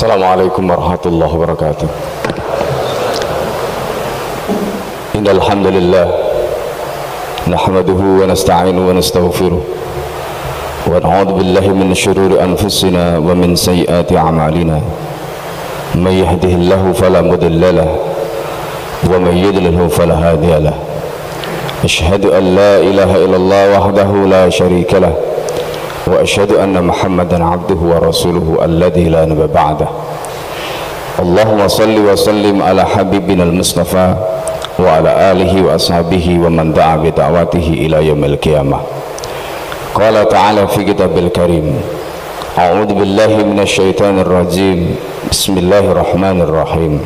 Assalamualaikum warahmatullahi wabarakatuh. Innal hamdalillah nahmaduhu wa nasta'inuhu wa nastaghfiruh wa na'udzu billahi min shururi anfusina wa min sayyiati a'malina. May yahdihillahu fala mudilla lahu wa may yudlilhu fala hadiya lahu. Asyhadu an la ilaha illallah wahdahu la syarika lahu wa asyhadu anna Muhammadan abduhu wa rasuluhu alladzi la nabiyya ba'dah. Allahumma salli wa sallim ala habibina al-Mustafa wa ala alihi wa ashabihi wa man da'a bi da'watihi ila yaumil qiyamah. Qala ta'ala fi kitabil karim, a'udzu billahi minasy syaithanir rajim. Bismillahirrahmanirrahim.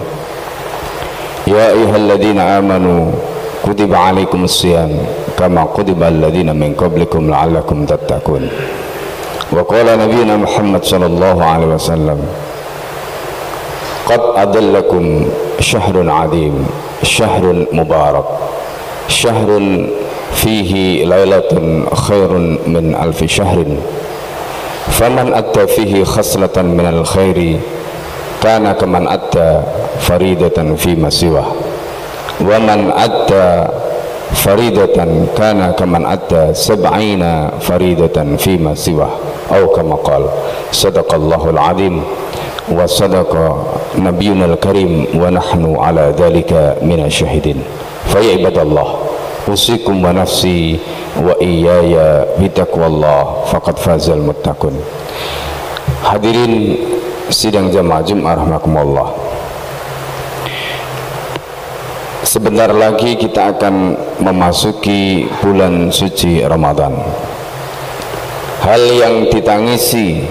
Ya ayyuhalladzina amanu kutiba 'alaikumus shiyam kama kutiba alladzina min qablikum la'allakum tattaqun. Wa qala nabiyuna Muhammad sallallahu alaihi wasallam, qad adallakum syahrun 'adzim, syahrun mubarak, syahrun fihi lailatun khairun min alfi syahrin, faman atta fihi khaslatan minal khairi kana kaman atta faridatan fi masiwah, wa man atta faridatan kana kaman atta sab'ina faridatan fi masiwah, atau kama qala. Sadaqallahul azim wa sadaqa nabiyunal karim wa nahnu ala dhalika minasyahidin. Fa ya ibadallah, usikum wa nafsi wa iyaya bitaqwallah faqad fazal muttaqun. Hadirin sidang jamaah Jumat rahimakumullah, sebentar lagi kita akan memasuki bulan suci Ramadan. Hal yang ditangisi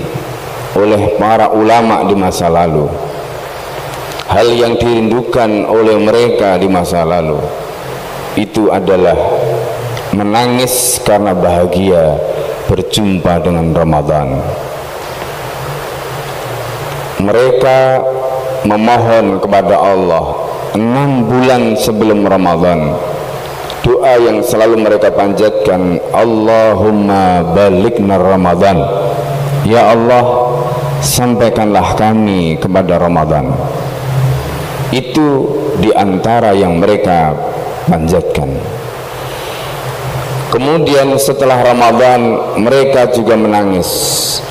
oleh para ulama di masa lalu, hal yang dirindukan oleh mereka di masa lalu, itu adalah menangis karena bahagia berjumpa dengan Ramadan. Mereka memohon kepada Allah 6 bulan sebelum Ramadan, doa yang selalu mereka panjatkan, Allahumma balighna Ramadan, ya Allah sampaikanlah kami kepada Ramadan. Itu diantara yang mereka panjatkan. Kemudian setelah Ramadan mereka juga menangis,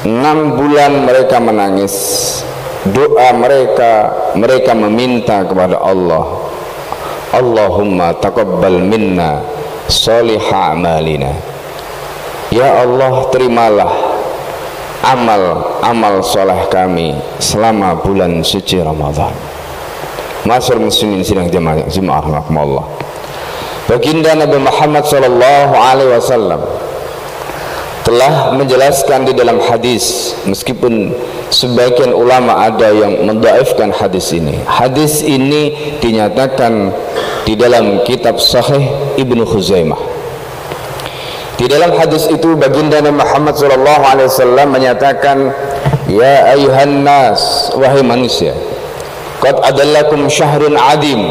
6 bulan mereka menangis. Doa mereka meminta kepada Allah, Allahumma taqabbal minna sholiha amalina, ya Allah terimalah amal soleh kami selama bulan suci Ramadan. Masyaallah muslimin sidang jamaah rahimakumullah, baginda Nabi Muhammad sallallahu alaihi wasallam telah menjelaskan di dalam hadis, meskipun sebagian ulama ada yang mendhaifkan hadis ini. Hadis ini dinyatakan di dalam kitab Sahih Ibnu Khuzaimah. Di dalam hadis itu baginda Nabi Muhammad sallallahu alaihi wasallam menyatakan, ya ayuhan nas, wahai manusia, qad adallakum syahrun adim,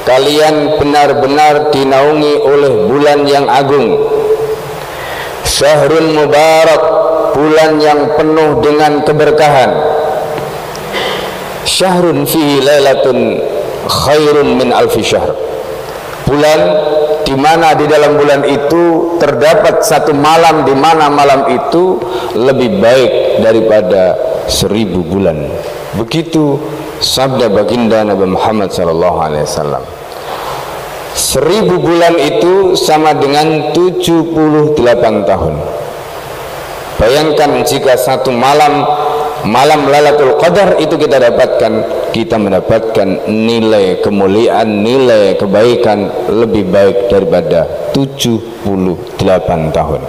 kalian benar-benar dinaungi oleh bulan yang agung, syahrun mubarak, bulan yang penuh dengan keberkahan, syahrun fihi lailatun khairun min alfi syahr, bulan di mana di dalam bulan itu terdapat satu malam di mana malam itu lebih baik daripada 1000 bulan. Begitu sabda baginda Nabi Muhammad sallallahu alaihi wasallam. 1000 bulan itu sama dengan 78 tahun. Bayangkan jika satu malam Lailatul Qadar itu kita mendapatkan nilai kemuliaan, nilai kebaikan lebih baik daripada 78 tahun.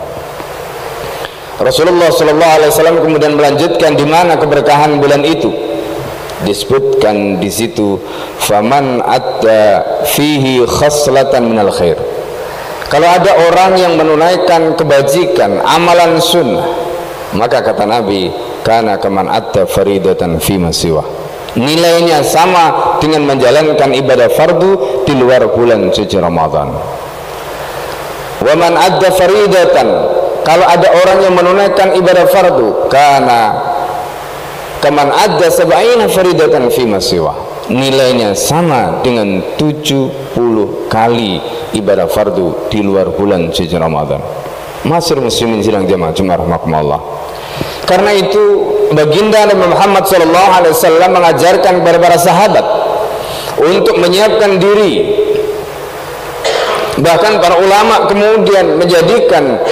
Rasulullah sallallahu alaihi wasallam kemudian melanjutkan di mana keberkahan bulan itu. Disebutkan di situ, faman atta fihi khaslatan minal khair, kalau ada orang yang menunaikan kebajikan, amalan sunnah, maka kata Nabi, kana kaman atta faridatan fi masiwah, nilainya sama dengan menjalankan ibadah fardu di luar bulan suci Ramadan. Wa man adda faridatan, kalau ada orang yang menunaikan ibadah fardu, kana kaman adda sab'ina faridatan fi masiwa, nilainya sama dengan 70 kali ibadah fardu di luar bulan suci Ramadan. Masyarakat muslimin sidang jamaah Jumat rahimakumullah. Karena itu baginda Nabi Muhammad SAW mengajarkan kepada para sahabat untuk menyiapkan diri. Bahkan para ulama kemudian menjadikan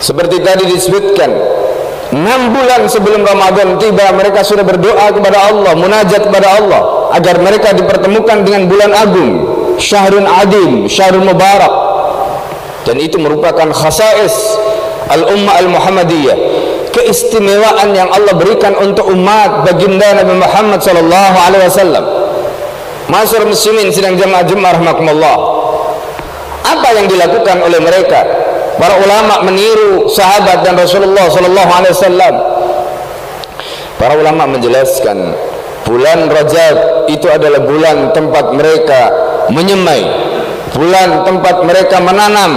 seperti tadi disebutkan 6 bulan sebelum Ramadan tiba mereka sudah berdoa kepada Allah, munajat kepada Allah agar mereka dipertemukan dengan bulan agung, syahrun adim, syahrul mubarak. Dan itu merupakan khasais al-ummah al-Muhammadiyah, keistimewaan yang Allah berikan untuk umat baginda Nabi Muhammad SAW. Masyarakat muslimin sidang jamaah Jumat rahimakumullah, apa yang dilakukan oleh mereka? Para ulama meniru sahabat dan Rasulullah SAW. Para ulama menjelaskan bulan Rajab itu adalah bulan tempat mereka menyemai, bulan tempat mereka menanam.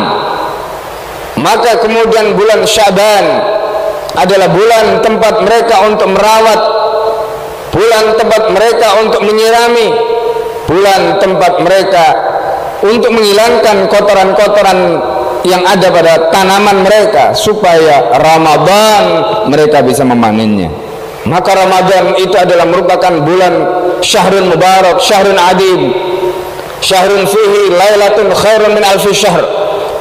Maka kemudian bulan Syaban adalah bulan tempat mereka untuk merawat, bulan tempat mereka untuk menyirami, bulan tempat mereka untuk menghilangkan kotoran-kotoran yang ada pada tanaman mereka supaya Ramadan mereka bisa memanennya. Maka Ramadan itu adalah merupakan bulan syahrun mubarak, syahrun adim, syahrun fihi lailatun khairun min alfi syahr,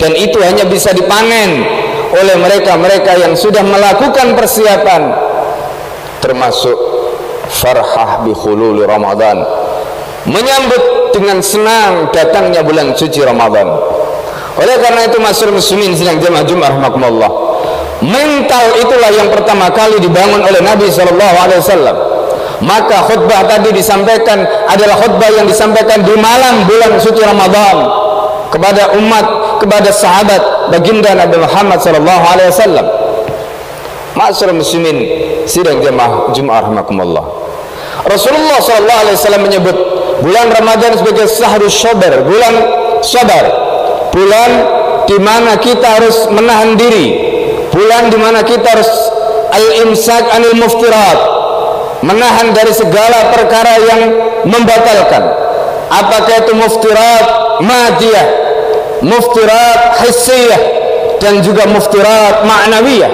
dan itu hanya bisa dipanen oleh mereka-mereka yang sudah melakukan persiapan, termasuk farhah bi khululi Ramadan, menyambut dengan senang datangnya bulan suci Ramadan. Oleh karena itu masyarakat muslimin sidang jamaah Jumat rahimakumullah, mental itulah yang pertama kali dibangun oleh Nabi SAW. Maka khutbah tadi disampaikan adalah khutbah yang disampaikan di malam bulan suci Ramadan kepada umat, kepada sahabat baginda Nabi Muhammad SAW. Masyarakat muslimin sidang jamaah Jumat rahimakumullah, Rasulullah SAW menyebut bulan Ramadan sebagai syahrus sabar, bulan sabar, bulan di mana kita harus menahan diri, bulan di mana kita harus al-imsak anil muftirat, menahan dari segala perkara yang membatalkan. Apakah itu muftirat madiyah, muftirat hissiyah, dan juga muftirat ma'nawiyah.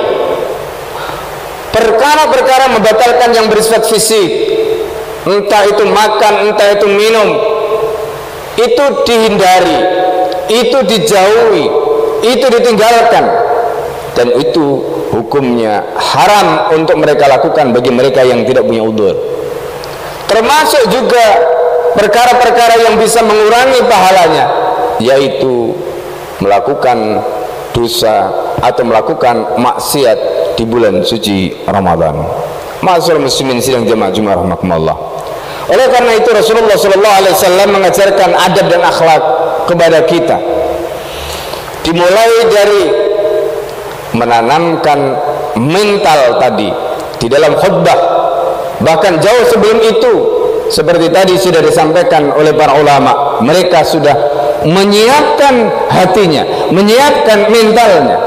Perkara-perkara membatalkan yang bersifat fisik, entah itu makan, entah itu minum, itu dihindari, itu dijauhi, itu ditinggalkan, dan itu hukumnya haram untuk mereka lakukan bagi mereka yang tidak punya udzur. Termasuk juga perkara-perkara yang bisa mengurangi pahalanya, yaitu melakukan dosa atau melakukan maksiat di bulan suci Ramadan. Ma'asyiral muslimin sidang jamaah Jumat rahimakumullah. Oleh karena itu Rasulullah SAW mengajarkan adab dan akhlak kepada kita, dimulai dari menanamkan mental tadi di dalam khutbah. Bahkan jauh sebelum itu, seperti tadi sudah disampaikan oleh para ulama, mereka sudah menyiapkan hatinya, menyiapkan mentalnya,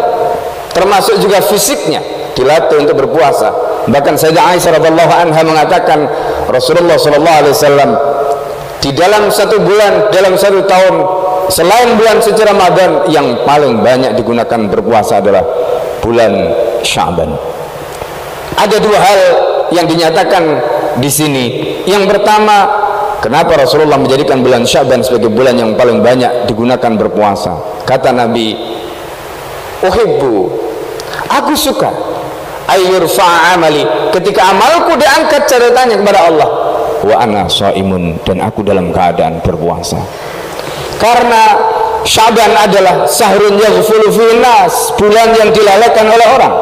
termasuk juga fisiknya, dilatih untuk berpuasa. Bahkan Sayyidah Aisyah radhiyallahu anha mengatakan Rasulullah SAW di dalam satu bulan, dalam satu tahun, selain bulan suci Ramadan, yang paling banyak digunakan berpuasa adalah bulan Syaban. Ada dua hal yang dinyatakan di sini. Yang pertama, kenapa Rasulullah menjadikan bulan Syaban sebagai bulan yang paling banyak digunakan berpuasa? Kata Nabi, uhibbu, aku suka ayyurfa'a amali, ketika amalku diangkat catatannya kepada Allah, wa ana shaimun, dan aku dalam keadaan berpuasa. Karena Syaban adalah sahrun yaghfulu fihi nas, bulan yang dilalaikan oleh orang.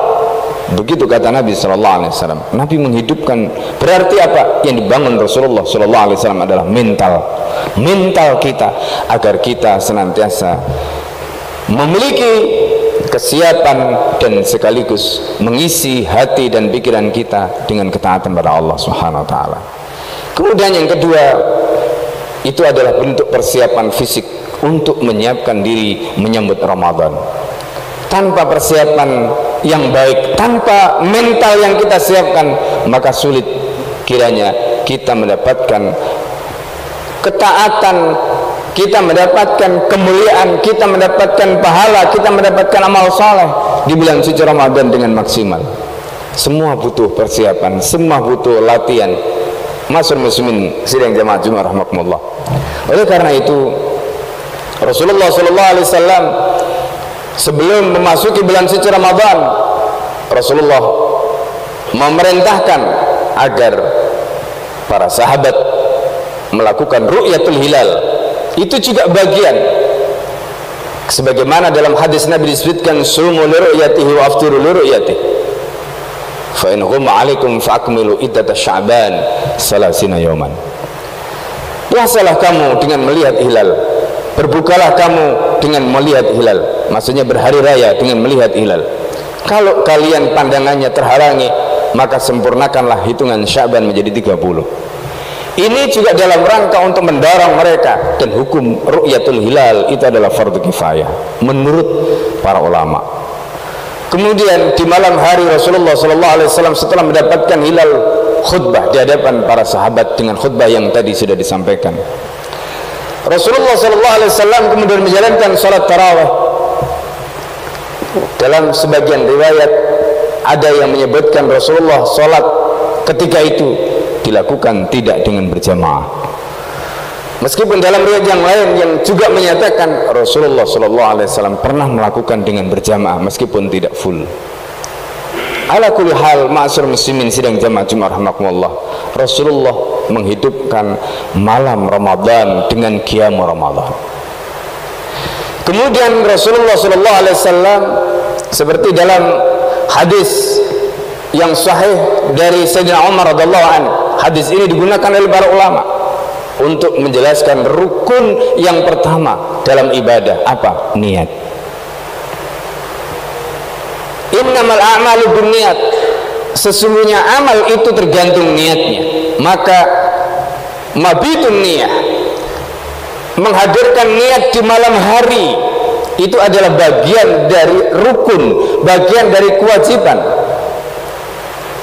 Begitu kata Nabi SAW. Nabi menghidupkan, berarti apa? Yang dibangun Rasulullah SAW adalah mental kita, agar kita senantiasa memiliki kesiapan dan sekaligus mengisi hati dan pikiran kita dengan ketaatan pada Allah Subhanahu wa taala. Kemudian yang kedua, itu adalah bentuk persiapan fisik untuk menyiapkan diri menyambut Ramadan. Tanpa persiapan yang baik, tanpa mental yang kita siapkan, maka sulit kiranya kita mendapatkan ketaatan, kita mendapatkan kemuliaan, kita mendapatkan pahala, kita mendapatkan amal saleh di bulan suci Ramadan dengan maksimal. Semua butuh persiapan, semua butuh latihan. Masyarakat muslimin sidang jamaah Jumat rahimakumullah. Oleh karena itu Rasulullah sallallahu alaihi wasallam sebelum memasuki bulan suci Ramadan, Rasulullah memerintahkan agar para sahabat melakukan ru'yatul hilal. Itu juga bagian sebagaimana dalam hadis Nabi disebutkan, sumu li ru'yatihi wa aftiru li ru'yatihi, fa in ghumma 'alaikum fa'akmilu iddata sya'ban salasina yawman. Puasalah kamu dengan melihat hilal, berbukalah kamu dengan melihat hilal, maksudnya berhari raya dengan melihat hilal. Kalau kalian pandangannya terhalangi, maka sempurnakanlah hitungan Sya'ban menjadi 30. Ini juga dalam rangka untuk mendorong mereka, dan hukum ru'yatul hilal itu adalah fardu kifayah menurut para ulama. Kemudian di malam hari Rasulullah SAW setelah mendapatkan hilal, khutbah di hadapan para sahabat dengan khutbah yang tadi sudah disampaikan. Rasulullah SAW kemudian menjalankan salat tarawih. Dalam sebagian riwayat ada yang menyebutkan Rasulullah salat ketika itu dilakukan tidak dengan berjamaah. Meskipun dalam riwayat yang lain yang juga menyatakan Rasulullah SAW pernah melakukan dengan berjamaah meskipun tidak full. Ala kulli hal, ma'asyiral muslimin sidang jamaah Jumat rahimakumullah, Rasulullah menghidupkan malam Ramadan dengan qiyam Ramadan. Kemudian Rasulullah SAW seperti dalam hadis yang sahih dari Sayyidina Umar radhiyallahu anhu, hadis ini digunakan oleh para ulama untuk menjelaskan rukun yang pertama dalam ibadah, apa? Niat. Innamal a'malu binniyat, sesungguhnya amal itu tergantung niatnya. Maka mabitun niyah, menghadirkan niat di malam hari, itu adalah bagian dari rukun, bagian dari kewajiban.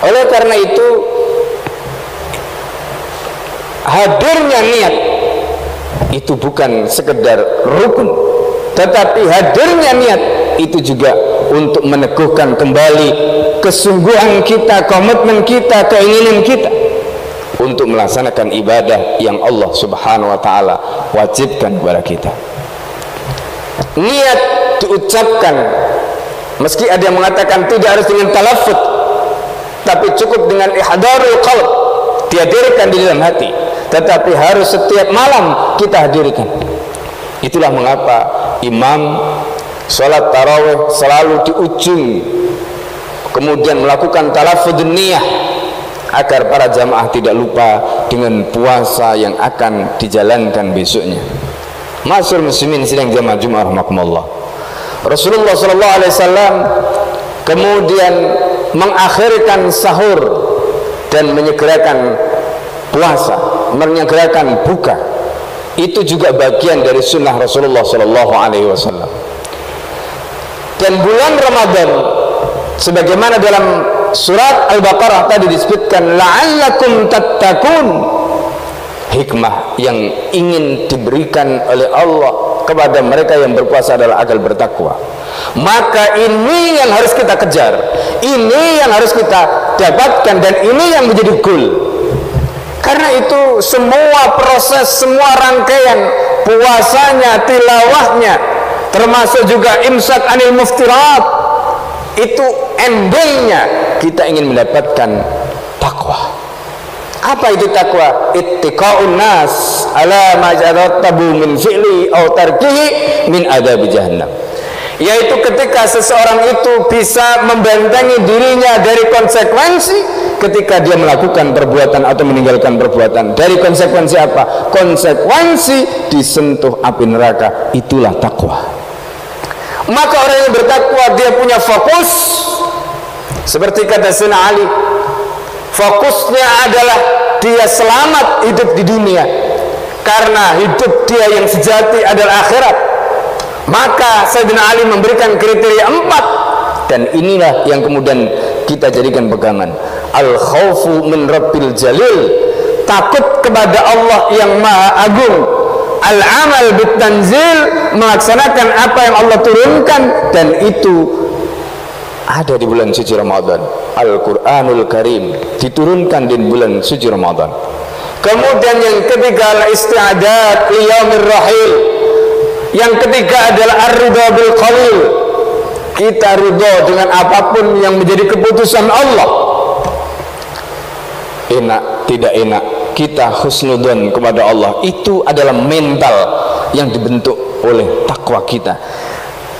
Oleh karena itu hadirnya niat itu bukan sekedar rukun, tetapi hadirnya niat itu juga untuk meneguhkan kembali kesungguhan kita, komitmen kita, keinginan kita untuk melaksanakan ibadah yang Allah Subhanahu wa taala wajibkan kepada kita. Niat diucapkan, meski ada yang mengatakan tidak harus dengan talaffuz, tapi cukup dengan ihdarul qalb, dihadirkan di dalam hati, tetapi harus setiap malam kita hadirkan. Itulah mengapa imam salat tarawih selalu di ujung kemudian melakukan talaffudz niyah, agar para jamaah tidak lupa dengan puasa yang akan dijalankan besoknya. Ma'asyiral muslimin sidang jamaah Jumat rahimakumullah, Rasulullah SAW kemudian mengakhirkan sahur dan menyegerakan puasa, menyegerakan buka. Itu juga bagian dari sunnah Rasulullah SAW. Dan bulan Ramadan, sebagaimana dalam surat Al-Baqarah tadi disebutkan, la'allakum tattaqun, hikmah yang ingin diberikan oleh Allah kepada mereka yang berpuasa adalah agar bertakwa. Maka ini yang harus kita kejar, ini yang harus kita dapatkan, dan ini yang menjadi goal. Karena itu semua proses, semua rangkaian puasanya, tilawahnya, termasuk juga imsak anil muftirat, itu endingnya kita ingin mendapatkan takwa. Apa itu takwa? Ittiqaun nas ala ma jarattabu min fi'li aw tarkihi min adabi jahannam. Yaitu ketika seseorang itu bisa membentengi dirinya dari konsekuensi ketika dia melakukan perbuatan atau meninggalkan perbuatan. Dari konsekuensi apa? Konsekuensi disentuh api neraka. Itulah takwa. Maka orang yang bertakwa dia punya fokus, seperti kata Sayyidina Ali, fokusnya adalah dia selamat hidup di dunia, karena hidup dia yang sejati adalah akhirat. Maka Sayyidina Ali memberikan kriteria 4 Dan inilah yang kemudian kita jadikan pegangan. Al-khawfu min rabbil jalil, takut kepada Allah yang maha agung. Al-amal bitanzil, melaksanakan apa yang Allah turunkan, dan itu ada di bulan suci Ramadan. Al-Quranul Karim diturunkan di bulan suci Ramadan. Kemudian yang ketiga al-isti'adat liyaumir rahil. Yang ketiga adalah ar-ridha bil qalil. Kita ridha dengan apapun yang menjadi keputusan Allah. Enak tidak enak, kita husnudzon kepada Allah. Itu adalah mental yang dibentuk oleh takwa kita.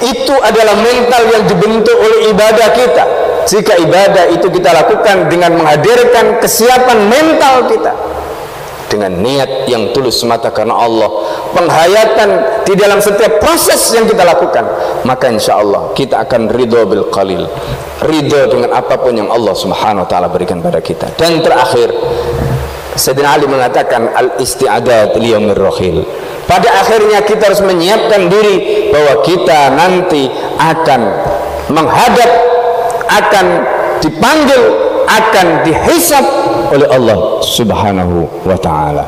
Itu adalah mental yang dibentuk oleh ibadah kita. Jika ibadah itu kita lakukan dengan menghadirkan kesiapan mental kita, dengan niat yang tulus semata karena Allah, penghayatan di dalam setiap proses yang kita lakukan, maka insya Allah kita akan ridho bil qalil, ridho dengan apapun yang Allah subhanahu wa ta'ala berikan pada kita. Dan terakhir, Sayyidina Ali mengatakan al-isti'adat liyaumir rahil. Pada akhirnya kita harus menyiapkan diri bahwa kita nanti akan menghadap, akan dipanggil, akan dihisab oleh Allah subhanahu wa ta'ala.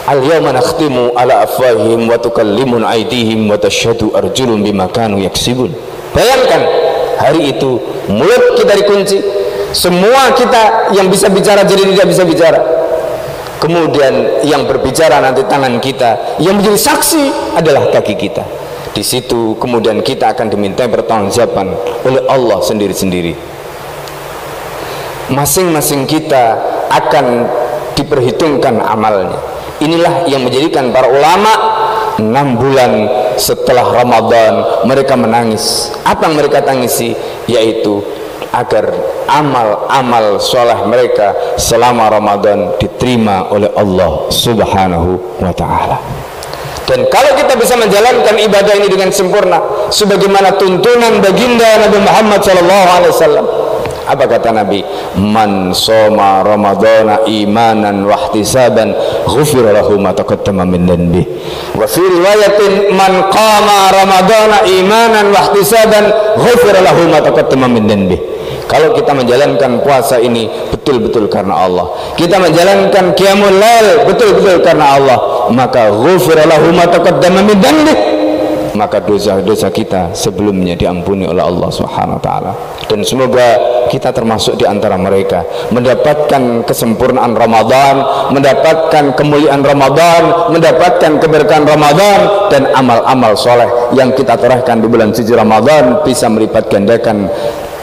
Al-yawma nakhtimu ala afwahihim wa tukallimuna aydihim wa tashhadu arjulun bima kanu yaksibun. Bayangkan hari itu mulut kita dikunci, semua kita yang bisa bicara jadi tidak bisa bicara. Kemudian yang berbicara nanti tangan kita, yang menjadi saksi adalah kaki kita. Di situ kemudian kita akan diminta pertanggungjawaban oleh Allah sendiri-sendiri. Masing-masing kita akan diperhitungkan amalnya. Inilah yang menjadikan para ulama 6 bulan setelah Ramadan mereka menangis. Apa yang mereka tangisi? Yaitu agar amal-amal soleh mereka selama Ramadan diterima oleh Allah subhanahu wa ta'ala. Dan kalau kita bisa menjalankan ibadah ini dengan sempurna sebagaimana tuntunan baginda Nabi Muhammad SAW, apa kata Nabi? Man soma ramadana imanan wahtisaban ghufira lahu ma taqaddama min dhanbi. Wa fi riwayatin man qama ramadana imanan wahtisaban ghufira lahu ma taqaddama min dhanbi. Kalau kita menjalankan puasa ini betul-betul karena Allah, kita menjalankan qiyamul lail betul-betul karena Allah, maka ghufira lahu ma taqaddama min dhanbi, maka dosa-dosa kita sebelumnya diampuni oleh Allah Subhanahu wa taala. Dan semoga kita termasuk di antara mereka mendapatkan kesempurnaan Ramadan, mendapatkan kemuliaan Ramadan, mendapatkan keberkahan Ramadan, dan amal-amal soleh yang kita torehkan di bulan suci Ramadan bisa melipat gandakan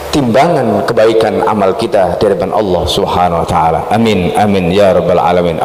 timbangan kebaikan amal kita di hadapan Allah Subhanahu wa taala. Amin amin ya rabbal alamin.